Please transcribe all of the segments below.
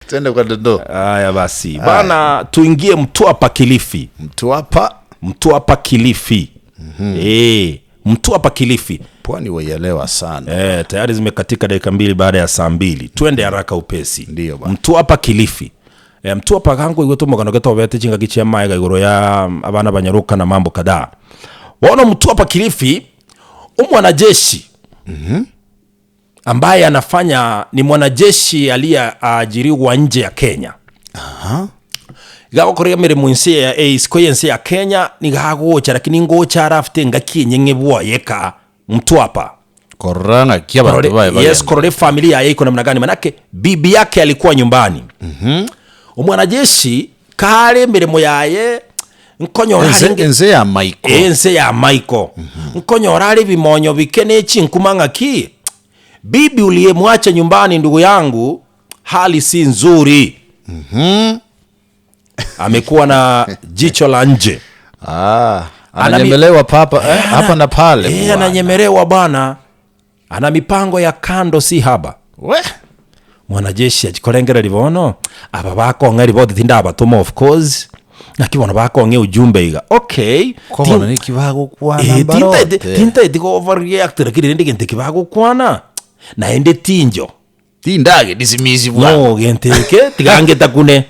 Twende kwa Dondoo. Haya basi. Bana tuingie Mtwapa Kilifi. Mtwapa Kilifi. Mtwapa Kilifi. Pwani waielewa sana. Tayari zimekatika dakika 2 baada ya saa 2. Twende haraka upesi. Ndio bana. Mtwapa Kilifi. Mtwapa kango igwe tumugano geto bete chinga giche maiga igoro ya abana banyaruka na mambo kadhaa. Waona Mtwapa Kilifi mwanajeshi ambaye anafanya ni mwanajeshi aliyeajiriwa nje ya Kenya. Gawa korea mirimo nsi ya skoyensi ya Kenya ni gagocha lakini ngocha rafte ngakinye ngebwa yeka Mtwapa. Koranga kia batu bae. Yes, korore familia yake iko namna gani? Manake bibi yake alikuwa nyumbani. Mwanajeshi kale mirimo yaye nkonyora enze ya Michael. Enze ya Michael. Nkonyora ali bimonyo bikene chinkumanga ki. Bibi uliyemwacha nyumbani ndugu yangu hali si nzuri. Amekuwa na jicho la nje. Ananyemelewa papa hapa na pale. Ananyemelewa bana. Ana mipango ya kando si haba. Mwanajeshi ajikolengera libono aba bako ngari bode tinda abatoma of course nakibona bako nge ujumbe iga okay kobona ni kibago kwana baro tinta ediko overreact lakini ndike kibago kwana na ende tinjo tindage disimizi bwa no genteke tigange takune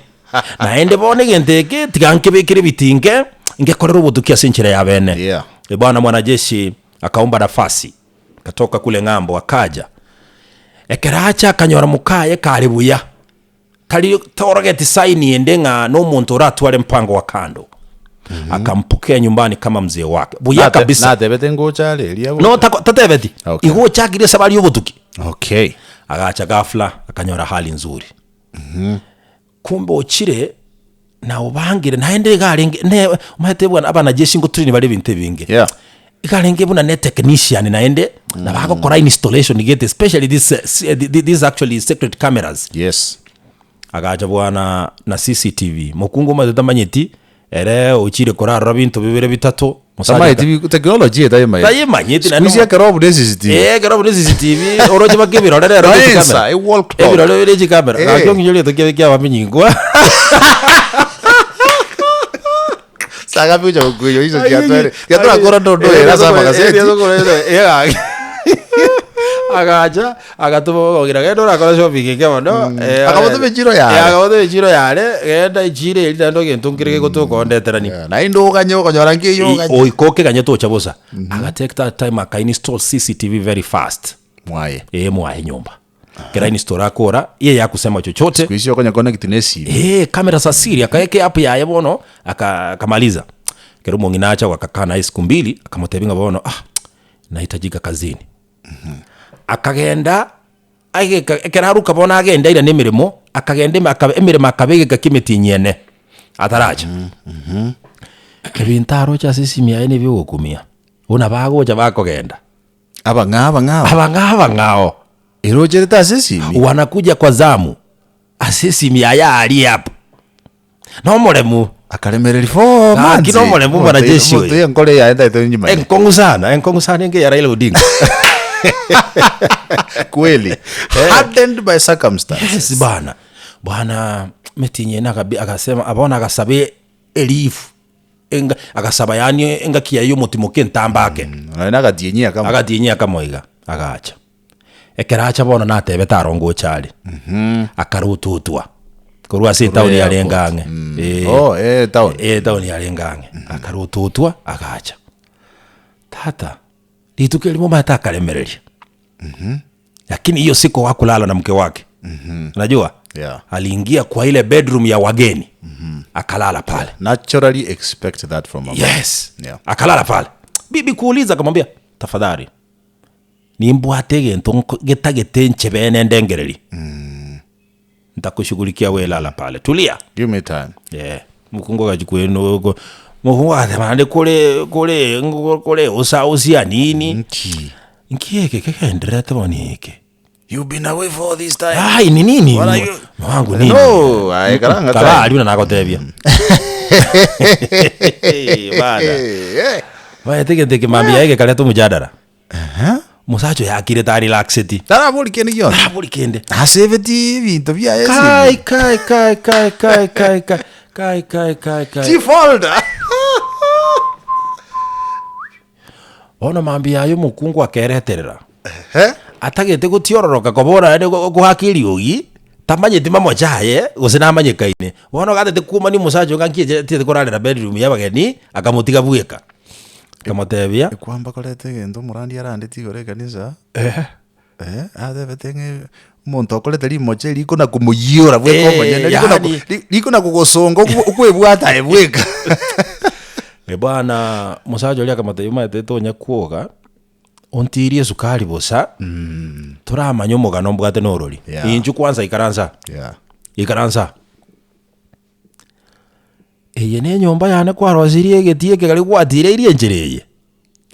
na ende bone genteke tigange bekire bitinge ngekorera ubutukia senchira ya bene bwana mwanajeshi akaomba nafasi katoka kule ngambo akaja ekeracha kanyora mukaye karibuya kali torogeti saini endenga no muntu ratwale mpango wa kando. Akampokea nyumbani kama mzee wake buya kabisa na tebete ngocha lelia no tatebeti igocha gire sabali yobutuki agacha gafla akanyora hali nzuri. Kumbe ochire na ubangire naende garenge ne umatebwa abana jeshi ngo turi ni bari binte binge ikarenge buna net technician naende na bako kora installation get especially this actually secret cameras. Agaja bwana na CCTV mukungu mazetamanyeti ere uchire kora rabinto bibere bitatu musama TV technology dayimanyeti na nisi akarobu CCTV akarobu CCTV oroje bakibiro rero kamera wall clock ebiro rero kamera akyo ngiye tokebekya baminyingwa saga picha ukuyo hizo kiatwere kiatwa kora Dondoo era sama kaseti agacha agatubo gira gendo rakora shopping kemono akabote bejiro yale genda ijire iri ndo gentungire gutukondetera na indo ganyo konyora ngiyo oikoke ganye to chabosa agatake that time aka install CCTV very fast mwaye nyumba kira install akora yeye yakusema chochote kuisio kwenye connect nesi kamera za siri akaeke hapo ya bono akamaliza kero monginacha wakakana siku 2 akamotebinga bono nahitajika kazini. Akagenda ekeraruka bona agenda ira nemirimo akagenda emirimo akabege kakimeti nyene ataracha ebintaro cha sisi mia ene byokumia una bagoja bakogenda abangao irojereta sisi wanakuja kwa zamu asisi mia ya ali hapo no moremu akaremereri fo manzi kino moremu mwanajeshi we mtu ngole yaenda ito nyuma enkongu sana nge ya Raila Odinga kweli hardened by circumstances bwana metinye na akasema abona akasabe elifu enga akasaba yani enga kiyayo mutimoke ntambake na agatinyia kamoiga agacha ekeracha bona natebe tarongo chali akarututwa kurwa si town ya Lengange town ya Lengange akarututwa agacha tata lituke limo matakaremereria lakini hiyo siku hakulala na mke wake unajua aliingia kwa ile bedroom ya wageni akalala pale naturally expect that from a man. Akalala pale bibi kuuliza akamwambia tafadhali nimbwate gento getagete nchebene ndengereri nitakushughulikia wewe lala pale tulia give me time mukungo gajikweno mukungo atemande kule usia nini nkieke kekaendelea bonike you've been away for this time ni nini wangu nini karanga kala aliuna nakotebia bana teke mami yake kale tu mjadala musacho yakire ta relaxed tara buri kende yo buri kende aseveti bintu bya yesi kai ti folder ona mambi ayo mukungu akereterera atagete gutiororoka kobora ne guhakiri ugi tamanyete mamojaye gusina manyekaine wono gatete kuma ni musacho ngankie tete korarira bedroom yabageni akamutiga bueka kamotebia kwamba kolete gendo murandi arande tigore kanisa atebetenge muntu okolete limoche liko na kumuyora bwe komanya liko na kugosonga ukwebwata ebweka bwana musacho lya kamateyuma tetonya kuoga ontirie sukari bosa turamanya omugano mbwate norori inju kwanza ikaransa eye ne nyomba yane kwarosirie getie kegari gwatire irie njireye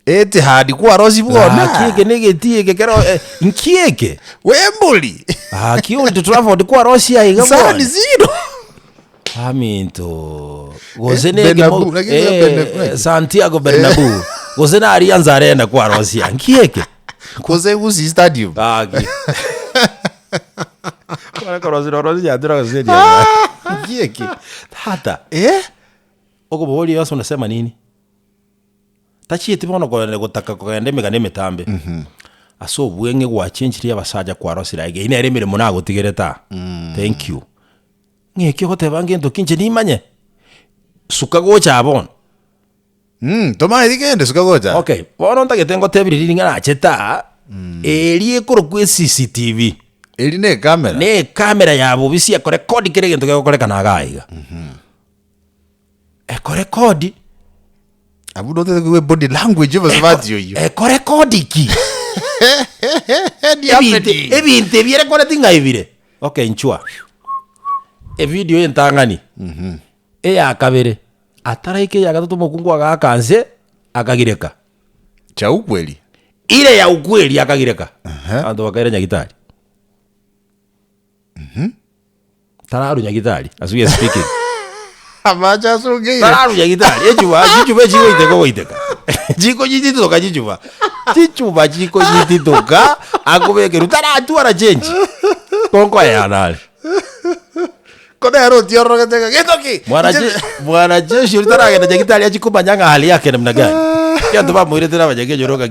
ete hadi kwarosi bwona kieke ne getie kekero nkieke wembuli kiuli to travel kwarosi aiga sani zero aminto gozene Santiago Bernabeu gozena arianza arena kwarosi nkieke koze uzi stadium kwa koroziro ya dura gozeni nkieke hata ogo boli yoso unasema nini tachiete bono ko gutaka kugende migane mitambe aso bwenge gwa chenjiri abasaja kwarosi rage ine remere muna gutigireta thank you ngeke goteba ngento kinje nimanye suka gocha abon toma idigende suka gocha okay bono ntagete ngotebiriri ngana cheta eri ekoro kwe CCTV eri ne kamera yabo bisi ya record kire gento gekorekana agaiga record abudo te body language basabati yo record ki ebinte biere kore tinga ibire okay nchua video entangani ya kabere ataraike ya gatatu mukungu agakanze akagireka cha ukweli ile ya ukweli akagireka ando bakaira nyagitari tararu nyagitari as we are speaking amacha sungi tararu nyagitari ejuba chiko iteko iteka chiko nyititoka chichuba chiko nyititoka akubeke rutaratu ara change konko ya nale kodero tioro gateka getoki mwana jeshi rutarage na nyagitari achikumanyanga hali yake namna gani kiatu bamwire tena bajage joroka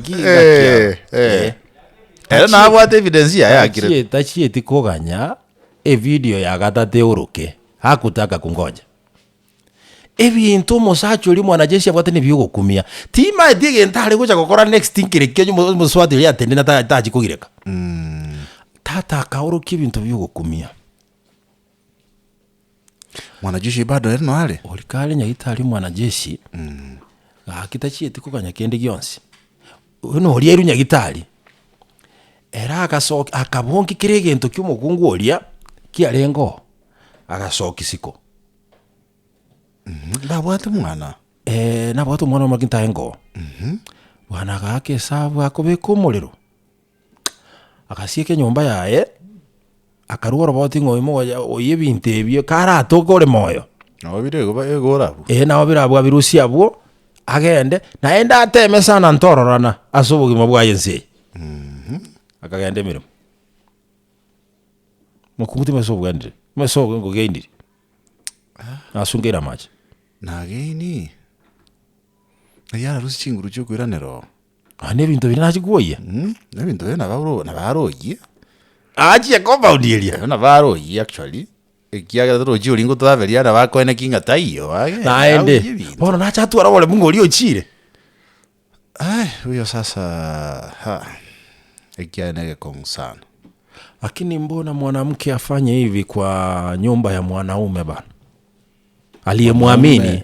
era na abwate evidence ya yakire tachieti koganya video ya gatate uruke hakutaka kungoja ebintu musacho uri mwanajeshi abwate ne byogukumia tima dige ntare gocha gukora next thing kirekyo muswati ya tende na taji kugireka tata kauruki ibintu byogukumia mwanajeshi bado eri no ale olikale nyagitari mwanajeshi akitachieti kuganya kende gyonsi uno oli eru nyagitari era akasoka akabonki kirege ky'umukungu olia kialengo agasoka isiko nabwate mwana nabwate mwana makintaengo bwana gake sabu akobeka umuriro akasieke nyumba yaye akaruora boti ngoimo oyebinte ebyo karatokore moyo nabire goba egorabo nawo birabwa birusi abo agende naenda ateme sana ntororana asubugimo bwayense akagende mirimo mukumutima sobugande mesogo ngogendiri asungira machi nageni yara rusi chinguru cyo kwiranero ane bintu binachikuoye nebintu bena baroyi achi compound area na baroyi actually ekiaga tro ji olingo twaveria na bakoene kinga taiyo naende bona nacha twara wale mungu ulio chire huyo sasa ekia nege konsana lakini mbona mwanamke afanye hivi kwa nyumba ya mwanaume bana aliyemwamini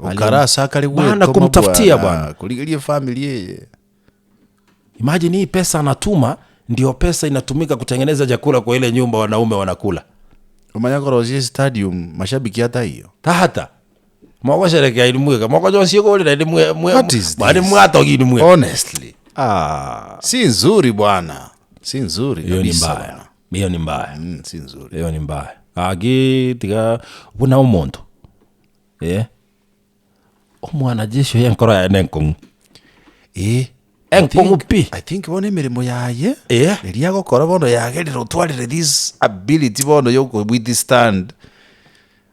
ukarasa kali wewe bana kumtafutia bwana kuligilia family yeye imagine hii pesa anatuma ndio pesa inatumika kutengeneza chakula kwa ile nyumba wanaume wanakula umanya Rosie Stadium mashabiki hata hiyo hata moko sherekea ilimweka moko jonsi ko ile mwe bali mwatogi ni mwe honestly si nzuri bwana si nzuri kabisa hiyo ni mbaya si nzuri hiyo ni mbaya agi tiga buna umuntu omwana jesho yankora ya nenkong Enkongupi. I think one mirimo yaye. Elia gukora bono yageriro twalire this ability bono yo withstand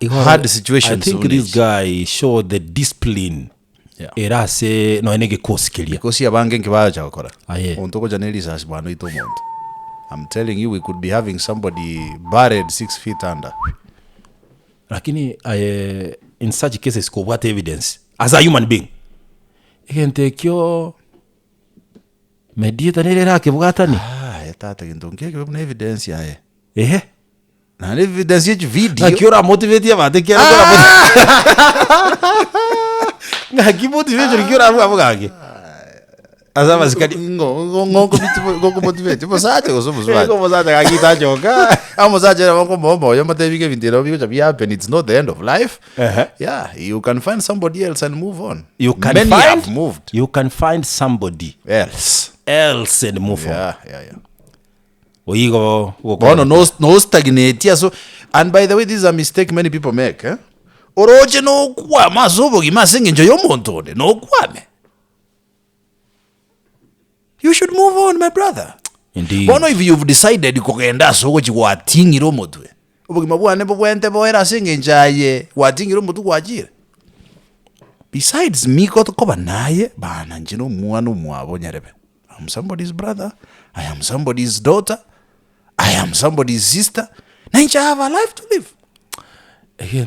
hard situations. I think this guy showed the discipline. Era se no enege kosikelia. Because yabange nkibaja gukora. Ontoko janelisa asibano ito mondo. I'm telling you, we could be having somebody buried 6 feet under. Lakini in such cases, what evidence? As a human being. Ikentekyo mediata nere rake bugatani. Yatata kindonke kuna evidence yae. Na evidence yetu video. Akiora motivate abate kera kora motivate. Ngaki motivate kiora abugage. Azama sikadi ngo motivate mosaje gosomuswa ngo mosaje akita joka amosaje ngo momo yo matebike vindiro biko chabi happen. It's not the end of life. Yeah, you can find somebody else and move on. Many have moved. You can find somebody else and move on. Yeah. Oigo no stagnate. So, and by the way, this is a mistake many people make. Oroje no kwa mazobo gimasinge njo yomonto no kwame. You should move on, my brother. Indeed. Bono, if you've decided kugenda so chi watingiro mutwe. Ubugima bwane bwente boera singe njaye watingiro mutu kwajira. Besides me koba naye bana njino muano mwabo nyarebe. I'm somebody's brother. I am somebody's daughter. I am somebody's sister. Na I have a life to live.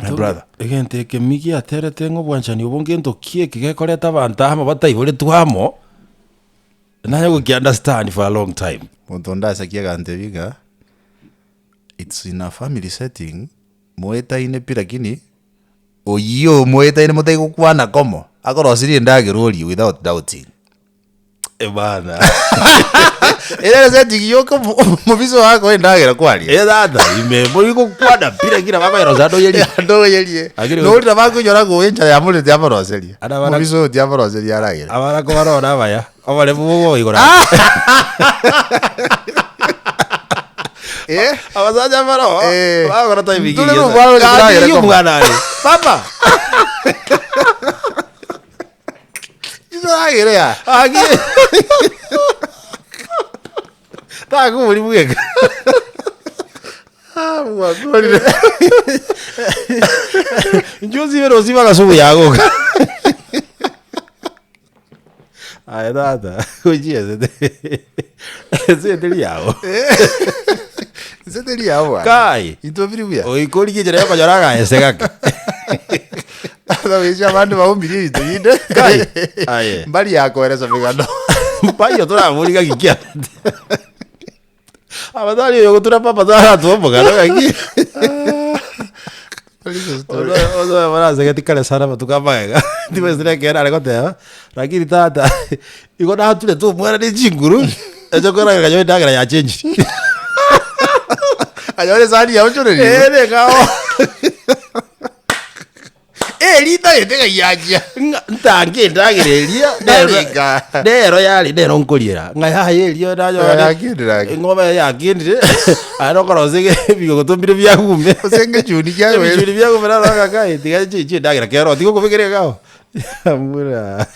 My brother. Again, take miki atere tengo bwanchani ubongento kie kigekoreta bantama batayibole twamo. Na you can understand for a long time. Montonda sakia anteviga. It's in a family setting. Moeta ine pirakini. Oyo moeta ine motego kwana komo. Akoro siri ndage roli without doubting. Bana. Ela setting yoko mobiso wako ndage kwali. Dada ime boyiko kwana pirakina baba yarozado yeli. Ndo yeli. No uri tabako nyora ko encha ya mule ya maroseli. Mobiso ya maroseli ya rage. Abara ko barona baya. Awale bubo igora. Abazaja maro. Bagora tai bigi. Tule bwalo la yo mwana ali. Papa. Izo agere ya. Agi. Ta ko muri buge. Mwagori. Njozi vero siva la subu yago. Ay, nada. Oye, ese te liao. Ese te liao. Kai. Y tú vivías. Oye, coli que ya para llorar ese gato. Lo que llamando va un video y tú. Kai. Ay. Bari yako eres africano. Payo toda la música que quieras. Abadali yo tu papa toda tu boca, ¿no? Aquí. Ozo bana se que tikale sana tu kama ga. Tipo sira que era algo te, lakini tata. Iko na tule tu mwana ni jinguru. Ejo kora ga yo ndagira ya change. Ayore sani ya uchore ni. Ne kao. Lita yetega yaja. Ntange ndagireria. Nero yali nero nkolira. Ngaya yelio nayo yakindira. Ngoma yakindire. Arokora zege bigo gutumbire byagume. Osenge chuni kyawe. Chuni byagume na raka kai. Tiga chichi ndagira kero. Tigo kufikire kao. Amura.